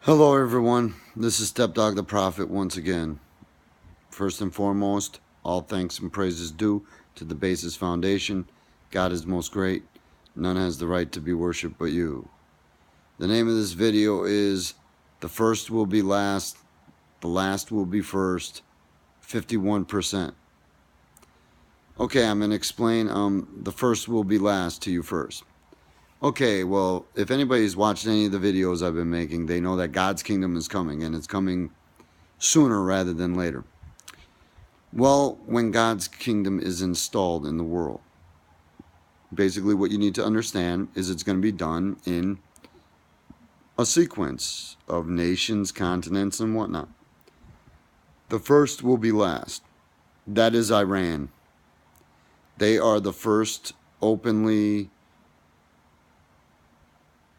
Hello everyone, this is Stepdogg the Prophet once again. First and foremost, all thanks and praises due to the Basis Foundation. God is most great. None has the right to be worshipped but you. The name of this video is The First Will Be Last, The Last Will Be First, 51%. Okay, I'm going to explain the first will be last to you first. Okay, well, if anybody's watched any of the videos I've been making, they know that God's kingdom is coming, and it's coming sooner rather than later. Well, when God's kingdom is installed in the world, basically what you need to understand is it's going to be done in a sequence of nations, continents, and whatnot. The first will be last. That is Iran. They are the first openly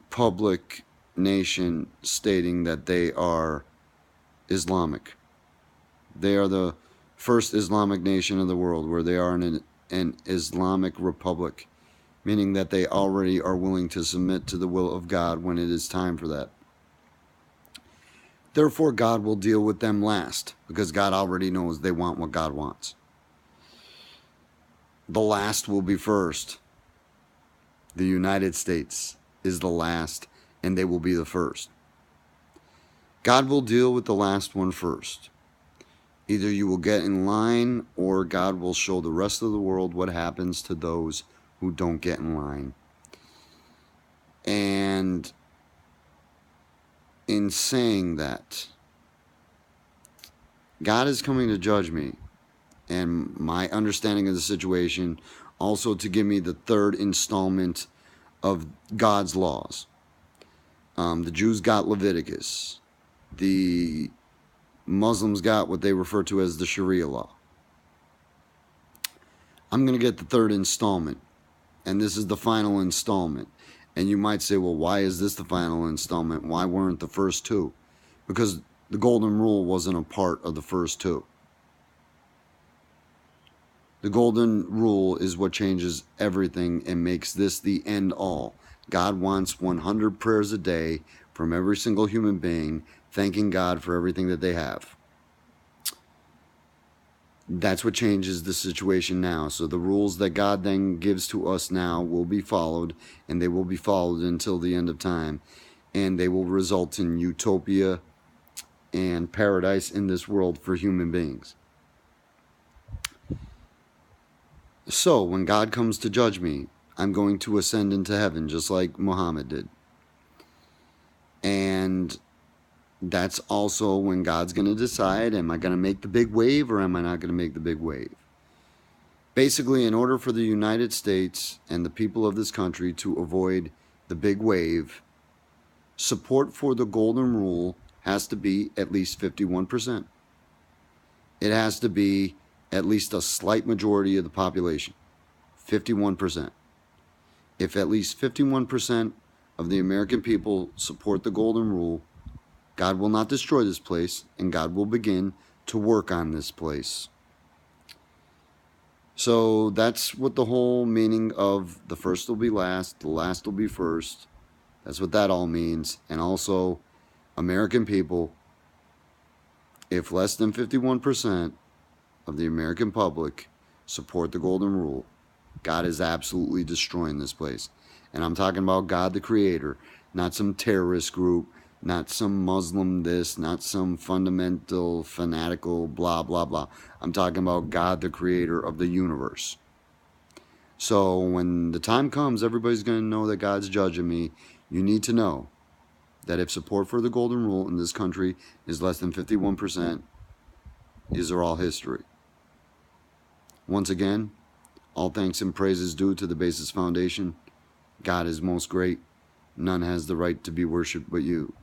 public nation stating that they are Islamic. They are the first Islamic nation of the world where they are an Islamic republic, meaning that they already are willing to submit to the will of God when it is time for that. Therefore, God will deal with them last, because God already knows they want what God wants. The last will be first. The United States is the last, and they will be the first. God will deal with the last one first. Either you will get in line, or God will show the rest of the world what happens to those who don't get in line. And in saying that, God is coming to judge me, and my understanding of the situation, also to give me the third installment of God's laws. The Jews got Leviticus. The Muslims got what they refer to as the Sharia law. I'm going to get the third installment, and this is the final installment. And you might say, well, why is this the final installment? Why weren't the first two? Because the golden rule wasn't a part of the first two. The golden rule is what changes everything and makes this the end all. God wants 100 prayers a day from every single human being, thanking God for everything that they have. That's what changes the situation now. So the rules that God then gives to us now will be followed, and they will be followed until the end of time. And they will result in utopia and paradise in this world for human beings. So, when God comes to judge me, I'm going to ascend into heaven just like Muhammad did. And that's also when God's going to decide, am I going to make the big wave or am I not going to make the big wave? Basically, in order for the United States and the people of this country to avoid the big wave, support for the golden rule has to be at least 51%. It has to be at least a slight majority of the population, 51%. If at least 51% of the American people support the golden rule, God will not destroy this place, and God will begin to work on this place. So that's what the whole meaning of the first will be last, the last will be first. That's what that all means. And also, American people, if less than 51% of the American public support the golden rule, God is absolutely destroying this place. And I'm talking about God the Creator, not some terrorist group, not some Muslim this, not some fundamental, fanatical, blah, blah, blah. I'm talking about God the Creator of the universe. So when the time comes, everybody's going to know that God's judging me. You need to know that if support for the golden rule in this country is less than 51%, these are all history. Once again, all thanks and praises due to the Basis Foundation. God is most great. None has the right to be worshipped but you.